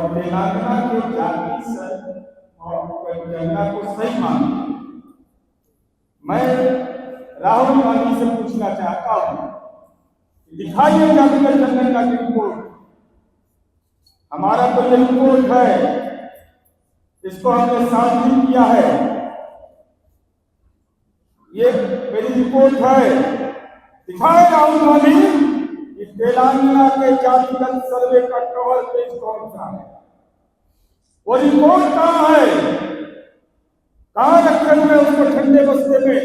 और तेलंगाना के जाति और जनता को सही मानते हैं। मैं राहुल गांधी से पूछना चाहता हूं, दिखाइए जातिगत जनगणना की रिपोर्ट। हमारा तो ये रिपोर्ट है, इसको हमने सार्वजनिक किया है, ये मेरी रिपोर्ट है। दिखाए राहुल गांधी कि तेलंगाना के जातिगत सर्वे का कवर पेज कौन सा है, वो रिपोर्ट कहां है, कहां रखे हुए उसको ठंडे बस्ते में,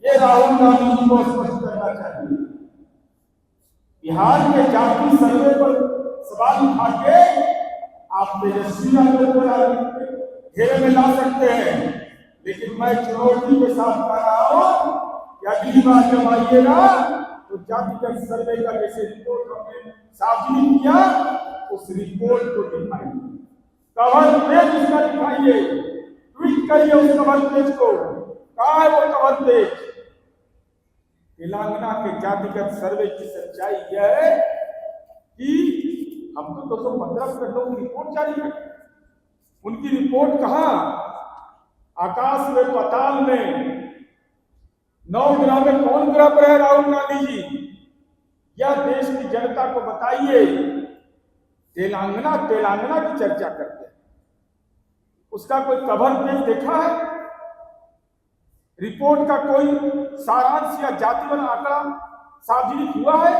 ये राहुल गांधी जी को स्पष्ट करना चाहिए। बिहार के जाति सर्वे पर सवाल उठा के आप तेजस्वी यादव को घेरे में ला सकते हैं, लेकिन मैं चुनौती के साथ कह रहा हूं कि अगली बार जब आइएगा तो जातिगत सर्वे का जैसे रिपोर्ट हमने सार्वजनिक किया उस रिपोर्ट को दिखाइए, कवर पेज उसका दिखाइए, ट्वीट करिए उस कवर पेज को। कहाँ है वो कवर पेज? तेलंगाना के जातिगत सर्वे की सच्चाई यह है कि हम तो 215 खंडों की रिपोर्ट जारी करते, उनकी रिपोर्ट कहां? आकाश में, पाताल में, 9 ग्रह में कौन ग्रह पर है राहुल गांधी जी? यह देश की जनता को बताइए। तेलंगाना की चर्चा करते हैं, उसका कोई कवर पेज देखा है? रिपोर्ट का कोई सारांश या जातिगत आंकड़ा सार्वजनिक हुआ है?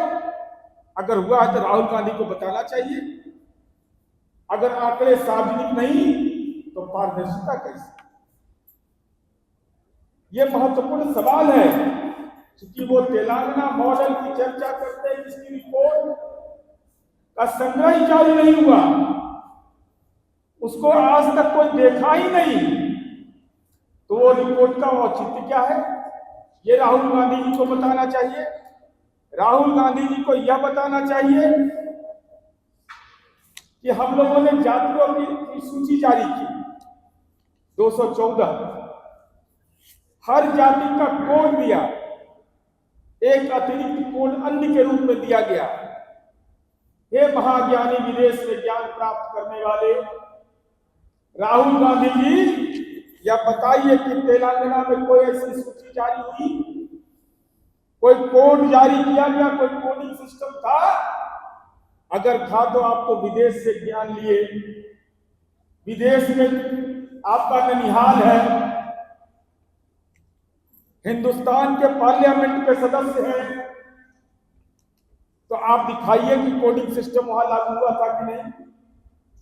अगर हुआ है तो राहुल गांधी को बताना चाहिए। अगर आंकड़े सार्वजनिक नहीं तो पारदर्शिता कैसे? ये महत्वपूर्ण सवाल है, क्योंकि वो तेलंगाना मॉडल की चर्चा करते हैं जिसकी रिपोर्ट का संग्रह ही जारी नहीं हुआ, उसको आज तक कोई देखा ही नहीं, तो वो रिपोर्ट का औचित्य क्या है? ये राहुल गांधी जी को बताना चाहिए। राहुल गांधी जी को यह बताना चाहिए कि हम लोगों ने जातियों की सूची जारी की 214, हर जाति का कोड दिया, एक अतिरिक्त कोड अन्य के रूप में दिया गया। हे महाज्ञानी विदेश में ज्ञान प्राप्त करने वाले राहुल गांधी जी, या बताइए कि तेलंगाना में कोई ऐसी सूची जारी हुई, कोई कोड जारी किया गया, कोई कोडिंग सिस्टम था? अगर था तो आप तो विदेश से ज्ञान लिए, विदेश में आपका ननिहाल है, हिंदुस्तान के पार्लियामेंट के सदस्य हैं, तो आप दिखाइए कि कोडिंग सिस्टम वहां लागू हुआ था कि नहीं,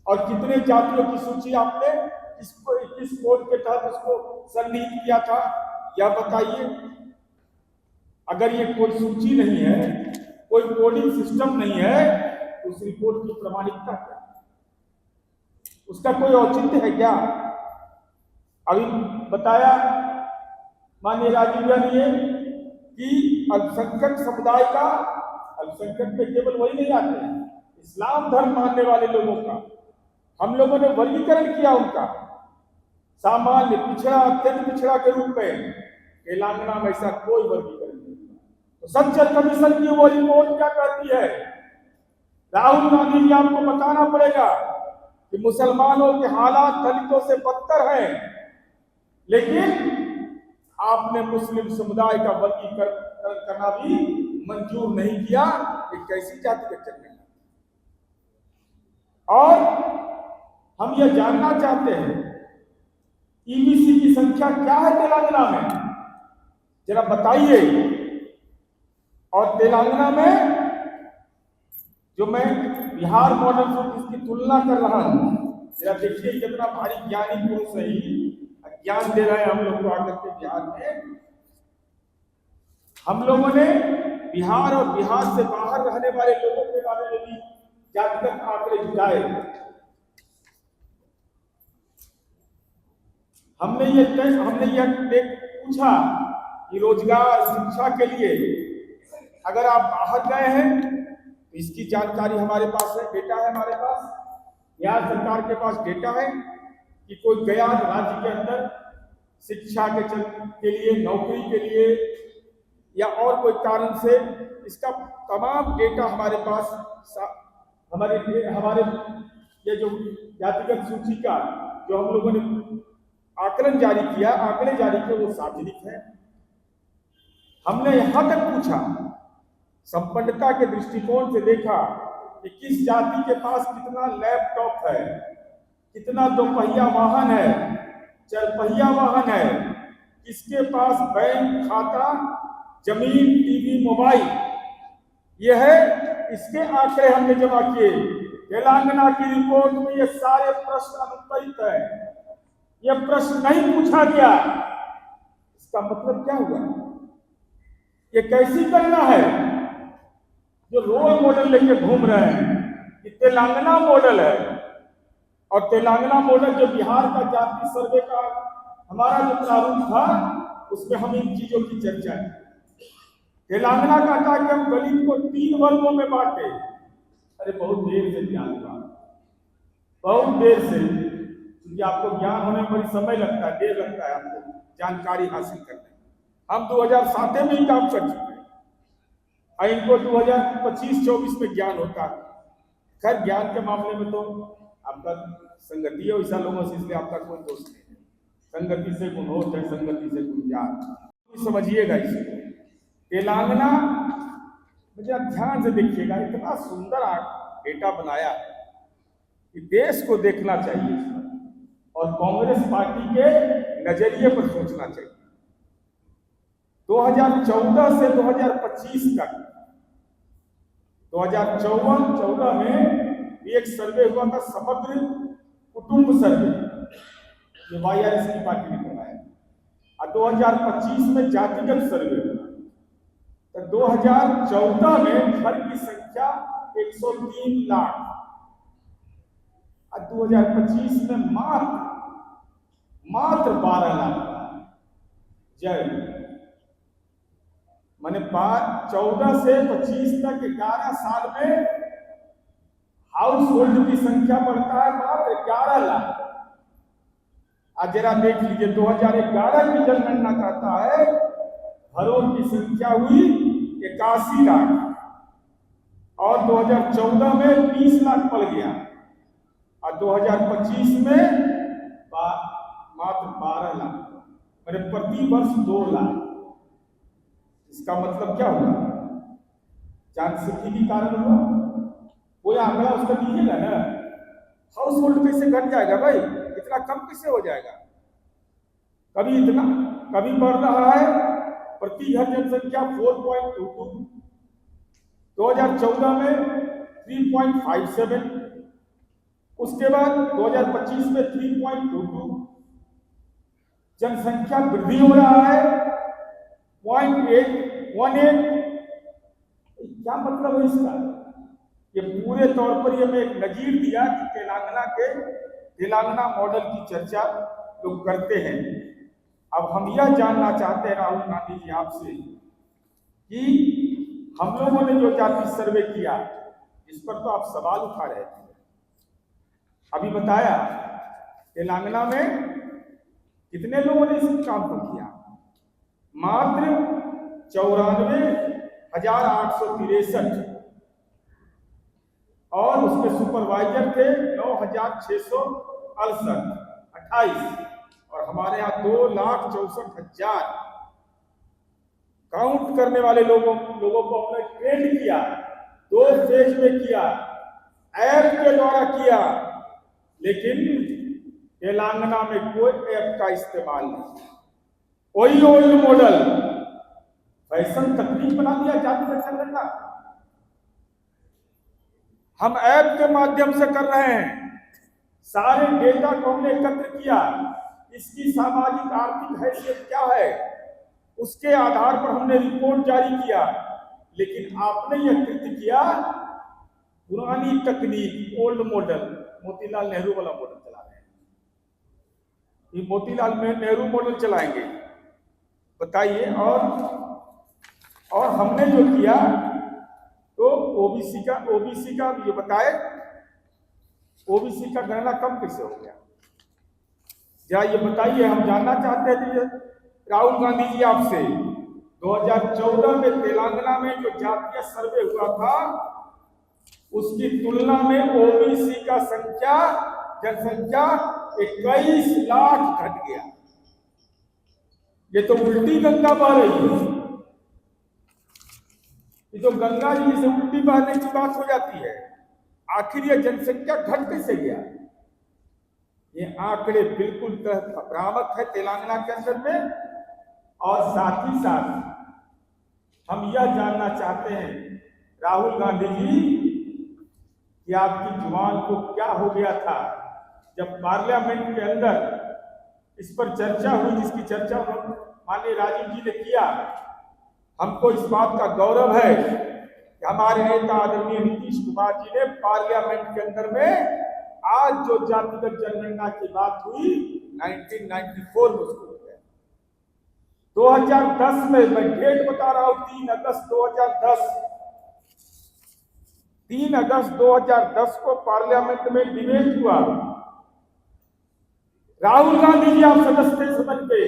और कितने जातियों की सूची आपने किस कोड के तहत उसको सन्निहित किया था, यह बताइए। अगर ये कोई सूची नहीं है, कोई कोडिंग सिस्टम नहीं है, तो उस रिपोर्ट की प्रामाणिकता क्या? उसका कोई औचित्य है क्या? अभी बताया माननीय राजीव गांधी ने कि अल्पसंख्यक समुदाय का, अल्पसंख्यक में केवल वही नहीं आते हैं, इस्लाम धर्म मानने वाले लोगों का हम लोगों ने वर्गीकरण किया, उनका सामान्य, पिछड़ा, अत्यंत पिछड़ा के रूप में। तेलंगाना में ऐसा कोई वर्गीकरण नहीं। तो सच्चर कमीशन की वो रिपोर्ट क्या कहती है? राहुल गांधी जी, आपको बताना पड़ेगा कि मुसलमानों के हालात दलितों से बदतर हैं, लेकिन आपने मुस्लिम समुदाय का वर्गीकरण करना भी मंजूर नहीं किया। एक कैसी जाति का चलने? और हम यह जानना चाहते हैं, ईबीसी की संख्या क्या है तेलंगाना में, जरा बताइए। और तेलंगाना में जो मैं बिहार मॉडल से इसकी तुलना कर रहा हूं, जरा देखिए कितना भारी ज्ञानी पुरुष है, ज्ञान दे रहे हैं हम लोग को आकर के। बिहार में हम लोगों ने बिहार और बिहार से बाहर रहने वाले लोगों के बारे में भी जातिगत आंकड़े जुटाए। हमने यह पूछा कि रोजगार, शिक्षा के लिए अगर आप बाहर गए हैं तो इसकी जानकारी हमारे पास है, डेटा है हमारे पास, बिहार सरकार के पास डेटा है कि कोई गया राज्य के अंदर शिक्षा के लिए, नौकरी के लिए या और कोई कारण से, इसका तमाम डेटा हमारे पास, हमारे ये जो जातिगत सूची का जो हम लोगों ने आकलन जारी किया, आंकड़े जारी किए, वो सार्वजनिक है। हमने यहां तक पूछा, संपन्नता के दृष्टिकोण से देखा कि किस जाति के पास कितना लैपटॉप है, कितना दोपहिया वाहन है, चरपहिया वाहन है, किसके पास बैंक खाता, जमीन, टीवी, मोबाइल, ये है। इसके आंकड़े हमने जमा किए। तेलंगाना की रिपोर्ट में ये सारे प्रश्न अनुत्तरित है, ये प्रश्न नहीं पूछा गया। इसका मतलब क्या हुआ? ये कैसी गणना है जो रोल मॉडल लेके घूम रहे हैं? ये तेलंगाना मॉडल है, और तेलंगाना मॉडल जो बिहार का जाति सर्वे का हमारा जो प्रारूप था, उसमें हम इन चीजों की चर्चा की। तेलंगाना का था कि हम गणित को 3 वर्गों में बांटे। अरे बहुत देर से ज्ञान हुआ, बहुत देर से, क्योंकि आपको ज्ञान होने में बड़ी समय लगता है, देर लगता है आपको जानकारी हासिल करने में। हम 2007 में ही काम कर चुके हैं, और इनको 2025-24 में ज्ञान होता है। खैर, ज्ञान के मामले में तो आपका संगति है वैसा लोगों से, इसलिए आपका कोई दोष नहीं है। संगति से गुण हो, चाहे संगति से गुण ज्ञान, समझिएगा इसे। तेलंगाना मुझे ध्यान से देखिएगा, इतना सुंदर डेटा बनाया है कि देश को देखना चाहिए और कांग्रेस पार्टी के नजरिए पर सोचना चाहिए। 2014 से 2025 तक, 2014 में एक सर्वे हुआ था, समग्र कुटुंब सर्वे, जो YRS की पार्टी ने करवाया, और 2025 में जातिगत सर्वे हुआ। तो 2014 में घर की संख्या 103 लाख, और 2025 में मात्र 12 लाख। जय माने 14 से 25 तक 11 साल में हाउस होल्ड की संख्या बढ़ता है मात्र 11 लाख। आज जरा देख लीजिए, 2011 की जनगणना कहता है घरों की संख्या हुई 81 लाख, और 2014 में 20 लाख पड़ गया, और 2025 में मात्र 12 लाख, मैंने प्रति वर्ष 2 लाख। इसका मतलब क्या हुआ? जनसंख्या कारण हुआ। कोई आंकड़ा उसका दीजिएगा ना, हाउस होल्ड कैसे घट जाएगा भाई? इतना कम कैसे हो जाएगा? कभी इतना, कभी बढ़ रहा है प्रति घर जनसंख्या 4.22, 2014 में 3.57, उसके बाद 2025 में 3.22। जनसंख्या वृद्धि हो रहा है 0.18। क्या मतलब है इसका? ये पूरे तौर पर ये मैं एक नजीर दिया कि तेलंगाना मॉडल की चर्चा लोग करते हैं। अब हम यह जानना चाहते हैं राहुल गांधी जी आपसे कि हम लोगों ने जो जाति सर्वे किया, इस पर तो आप सवाल उठा रहे थे, अभी बताया तेलंगाना में कितने लोगों ने इस काम को किया? मात्र 94,863, और उसके सुपरवाइजर थे 9,668, और हमारे यहाँ 2,64,000 काउंट करने वाले लोगों को हमने ट्रेंड किया। 2 फेज में किया, ऐप के द्वारा किया, लेकिन तेलंगाना में कोई ऐप का इस्तेमाल नहीं। वही ओल्ड मॉडल फैशन तकनीक बना दिया जाति संगठन का। हम ऐप के माध्यम से कर रहे हैं, सारे डेटा को हमने एकत्र किया, इसकी सामाजिक आर्थिक हैसियत क्या है, उसके आधार पर हमने रिपोर्ट जारी किया। लेकिन आपने यह कृत्य किया पुरानी तकनीक, ओल्ड मॉडल, मोतीलाल नेहरू वाला मॉडल चला रहे हैं। ये मोतीलाल नेहरू मॉडल चलाएंगे, बताइए। और हमने जो किया तो ओबीसी का ये बताए, ओबीसी का गणना कम कैसे हो गया? जरा ये बताइए, हम जानना चाहते हैं राहुल गांधी जी आपसे। 2014 में तेलंगाना में जो जातीय सर्वे हुआ था, उसकी तुलना में ओबीसी का जनसंख्या 21 लाख घट गया। ये तो उल्टी गंगा बह रही है। ये तो गंगा जी से उल्टी बहने की बात हो जाती है। आखिर ये जनसंख्या घट कैसे गया? ये आंकड़े बिल्कुल भ्रामक है तेलंगाना के अंदर में। और साथ ही साथ हम यह जानना चाहते हैं राहुल गांधी जी कि आपकी जुबान को क्या हो गया था जब पार्लियामेंट के अंदर इस पर चर्चा हुई, जिसकी चर्चा माननीय राजीव जी ने किया। हमको इस बात का गौरव है कि हमारे नेता आदरणीय नीतीश कुमार जी ने पार्लियामेंट के अंदर में आज जो जातिगत जनगणना की बात हुई 1994 में उसको 2010 में, मैं डेट बता रहा हूं, 3 अगस्त 2010 को पार्लियामेंट में डिबेट हुआ। राहुल गांधी जी आप सदस्य थे सदन पे,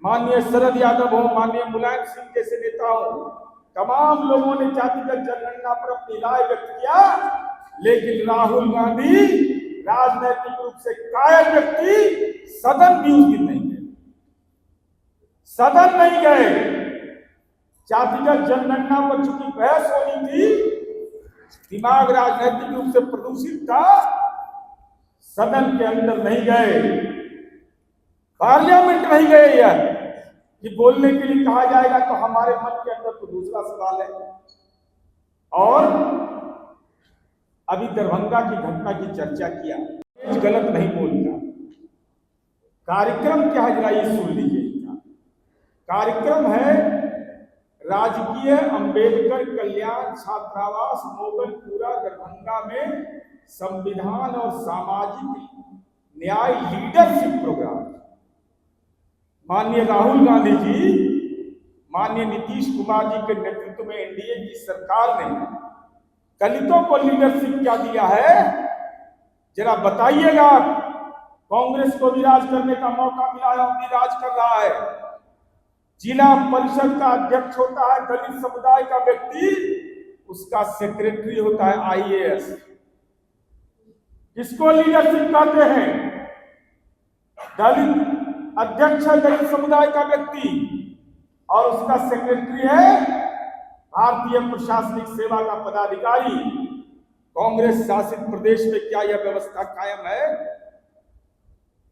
माननीय शरद यादव हो, माननीय मुलायम सिंह जैसे नेता हो, तमाम लोगों ने जातिगत जनगणना पर अपनी राय व्यक्त किया। लेकिन राहुल गांधी राजनैतिक रूप से कायल व्यक्ति सदन भी उस दिन नहीं गए, सदन नहीं गए। जातिगत जनगणना पर चूंकि बहस होनी थी, दिमाग राजनैतिक रूप से प्रदूषित था, सदन के अंदर नहीं गए, पार्लियामेंट नहीं गए। यह कि बोलने के लिए कहा जाएगा तो हमारे मन के अंदर तो दूसरा सवाल है। और अभी दरभंगा की घटना की चर्चा किया, गलत नहीं बोलता। कार्यक्रम क्या है जरा ये सुन लीजिए। कार्यक्रम है राजकीय अंबेडकर कल्याण छात्रावास मोगलपुरा दरभंगा में संविधान और सामाजिक न्याय लीडरशिप प्रोग्राम। माननीय राहुल गांधी जी, माननीय नीतीश कुमार जी के नेतृत्व में एनडीए की सरकार ने दलितों को लीडरशिप क्या दिया है, जरा बताइएगा। कांग्रेस को भी राज करने का मौका मिला है, अभी राज कर रहा है। जिला परिषद का अध्यक्ष होता है दलित समुदाय का व्यक्ति, उसका सेक्रेटरी होता है आईएएस। किसको लीडरशिप कहते हैं? दलित अध्यक्ष है दलित समुदाय का व्यक्ति और उसका सेक्रेटरी है भारतीय प्रशासनिक सेवा का पदाधिकारी। कांग्रेस शासित प्रदेश में क्या यह व्यवस्था कायम है?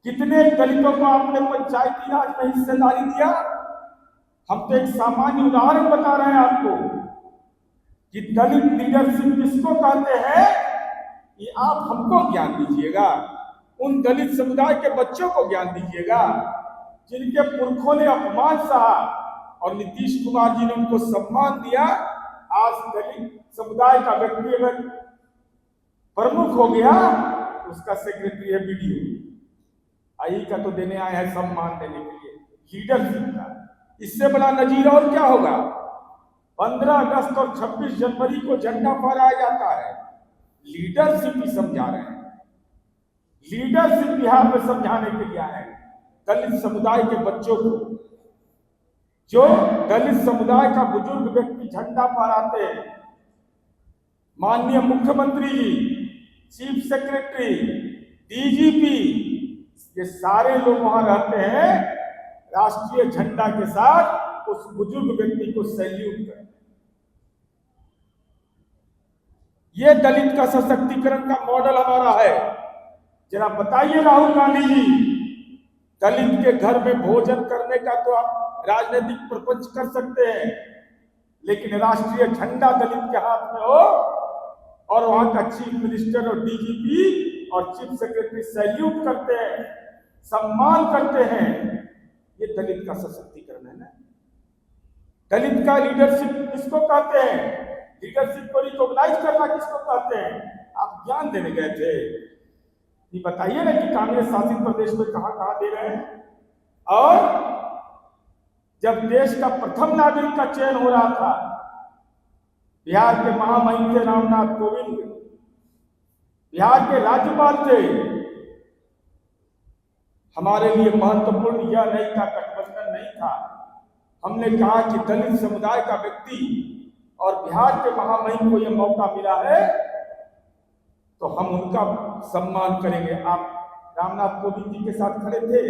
कितने दलितों को आपने पंचायती राज में हिस्सेदारी दिया? हम तो एक सामान्य उदाहरण बता रहे हैं आपको कि दलित लीडरशिप किसको कहते हैं, कि आप हमको ज्ञान दीजिएगा, उन दलित समुदाय के बच्चों को ज्ञान दीजिएगा जिनके पुरखों ने अपमान सहा और नीतीश कुमार जी ने उनको सम्मान दिया। आज दलित समुदाय का व्यक्ति अगर प्रमुख हो गया तो उसका सेक्रेटरी है बीडीओ। आई का तो देने आए हैं सम्मान देने के लिए, लीडरशिप का। इससे बड़ा नजीर और क्या होगा? 15 अगस्त और 26 जनवरी को झंडा फहराया जाता है, लीडरशिप ही समझा रहे हैं। लीडरशिप बिहार में समझाने के लिए आए दलित समुदाय के बच्चों को। जो दलित समुदाय का बुजुर्ग व्यक्ति झंडा फहराते हैं, माननीय मुख्यमंत्री जी, चीफ सेक्रेटरी, डीजीपी, ये सारे लोग वहां रहते हैं राष्ट्रीय झंडा के साथ, उस बुजुर्ग व्यक्ति को सैल्यूट करें। ये दलित का सशक्तिकरण का मॉडल हमारा है। जरा बताइए राहुल गांधी जी, दलित के घर में भोजन करने का तो आप राजनीतिक प्रपंच कर सकते हैं, लेकिन राष्ट्रीय झंडा दलित के हाथ में हो और वहां का चीफ मिनिस्टर और डीजीपी और चीफ सेक्रेटरी सैल्यूट करते हैं, सम्मान करते हैं, ये दलित का सशक्तिकरण है ना। दलित का लीडरशिप किसको कहते हैं? लीडरशिप को रिकॉग्नाइज करना किसको कहते हैं? आप ज्ञान देने गए थे, ये बताइए ना कि कांग्रेस शासित प्रदेश में कहां कहां दे रहे हैं। और जब देश का प्रथम नागरिक का चयन हो रहा था, बिहार के महामहिम थे रामनाथ कोविंद, बिहार के राज्यपाल थे। हमारे लिए महत्वपूर्ण यह नहीं था, गठबंधन नहीं था। हमने कहा कि दलित समुदाय का व्यक्ति और बिहार के महामहिम को यह मौका मिला है तो हम उनका सम्मान करेंगे। आप रामनाथ कोविंद जी के साथ खड़े थे।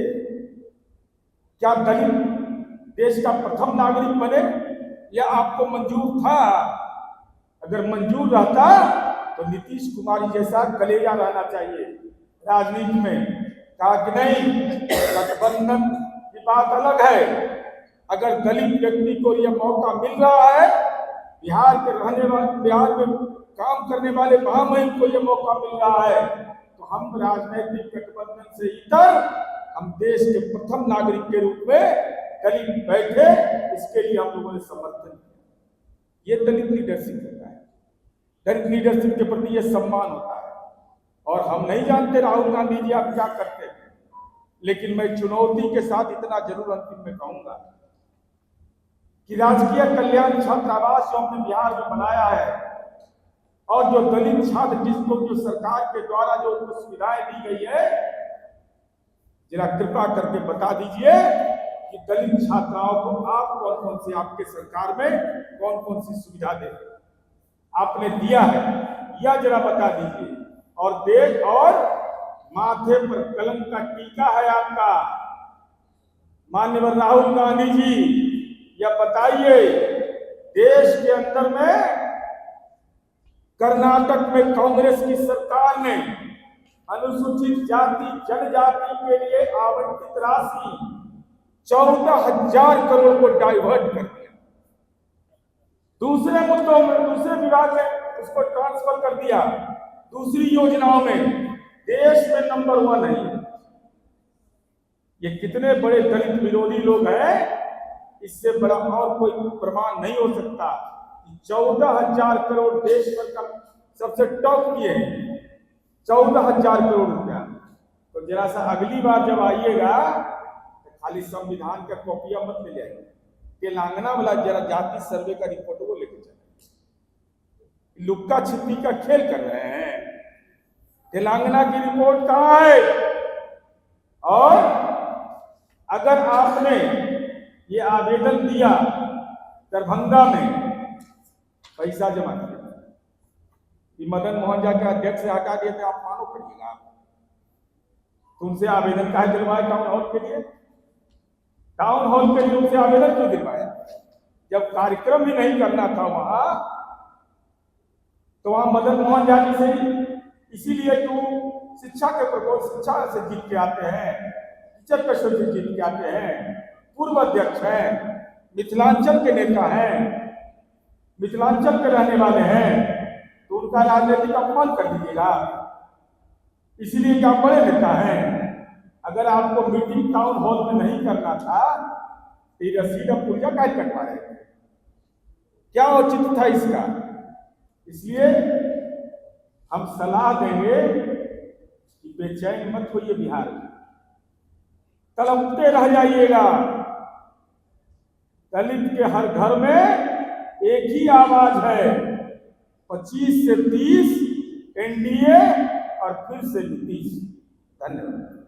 क्या दलित देश का प्रथम नागरिक बने, या आपको मंजूर था? अगर मंजूर रहता तो नीतीश कुमार जैसा कलेजा रहना चाहिए राजनीति में। कहा कि नहीं, गठबंधन की बात अलग है। अगर दलित व्यक्ति को यह मौका मिल रहा है, बिहार में काम करने वाले महामहिम को यह मौका मिल रहा है, तो हम राजनीतिक गठबंधन से इतर हम देश के प्रथम नागरिक के रूप में दलित बैठे, इसके लिए हम लोगों ने समर्थन किया। ये दलित लीडरशिप होता है। दलित लीडरशिप के प्रति यह सम्मान होता है। और हम नहीं जानते राहुल गांधी जी आप क्या करते हैं, लेकिन मैं चुनौती के साथ इतना जरूर अंतिम में कहूंगा कि राजकीय कल्याण छात्रावास जो हमने बिहार में बनाया है, और जो दलित छात्र जिसको जो सरकार के द्वारा जो उनको सुविधाएं दी गई है, जरा कृपा करके बता दीजिए कि दलित छात्राओं को आप कौन कौन सी आपके सरकार में कौन कौन सी सुविधा दे आपने दिया है, यह जरा बता दीजिए। और देश और माथे पर कलम का टीका है आपका, माननीय राहुल गांधी जी, यह बताइए देश के अंदर में कर्नाटक में कांग्रेस की सरकार ने अनुसूचित जाति जनजाति के लिए आवंटित राशि 14,000 करोड़ को डाइवर्ट कर दिया। दूसरे मुद्दों में, दूसरे विभाग में उसको ट्रांसफर कर दिया, दूसरी योजनाओं में देश में नंबर 1 है। ये कितने बड़े दलित विरोधी लोग हैं, इससे बड़ा और कोई प्रमाण नहीं हो सकता। 14,000 करोड़ देश भर का सबसे टॉप किए हैं, 14,000 करोड़ रुपया। तो जरा सा अगली बार जब आइएगा तो खाली संविधान का कॉपिया मत ले जाइए, तेलंगाना वाला जरा जाति सर्वे का रिपोर्ट वो लेके चले। लुक्का छिपी का खेल कर रहे हैं। तेलंगाना की रिपोर्ट कहाँ है? और अगर आपने ये आवेदन दिया दरभंगा में, पैसा जमा किया, कि मदन मोहन झा के अध्यक्ष से हटा दिए थे, आप मानो पड़िएगा। तुमसे आवेदन का दिलवाया टाउन हॉल के लिए? टाउन हॉल के लिए उनसे आवेदन क्यों दिलवाया? जब कार्यक्रम भी नहीं करना था वहां, तो वहां मदन मोहन झा जी से इसीलिए क्यों शिक्षा के प्रकोप, शिक्षा से जीत के आते हैं, टीचर कशोर से जीत के आते हैं, पूर्व अध्यक्ष हैं, मिथिलांचल के नेता हैं, मिथिलांचल के रहने वाले हैं, तो उनका राजनीतिक अपमान कर दीजिएगा इसीलिए क्या बड़े नेता हैं। अगर आपको मीटिंग टाउन हॉल में नहीं करना था तो ये रसीदा पुर्जा काय कटवा रहे थे? क्या औचित्य था इसका? इसलिए हम सलाह देंगे कि बेचैन मत होइए बिहार में, तड़पते रह जाइएगा। दलित के हर घर में एक ही आवाज है, 25 से 30 एनडीए और फिर से नीतीश। धन्यवाद।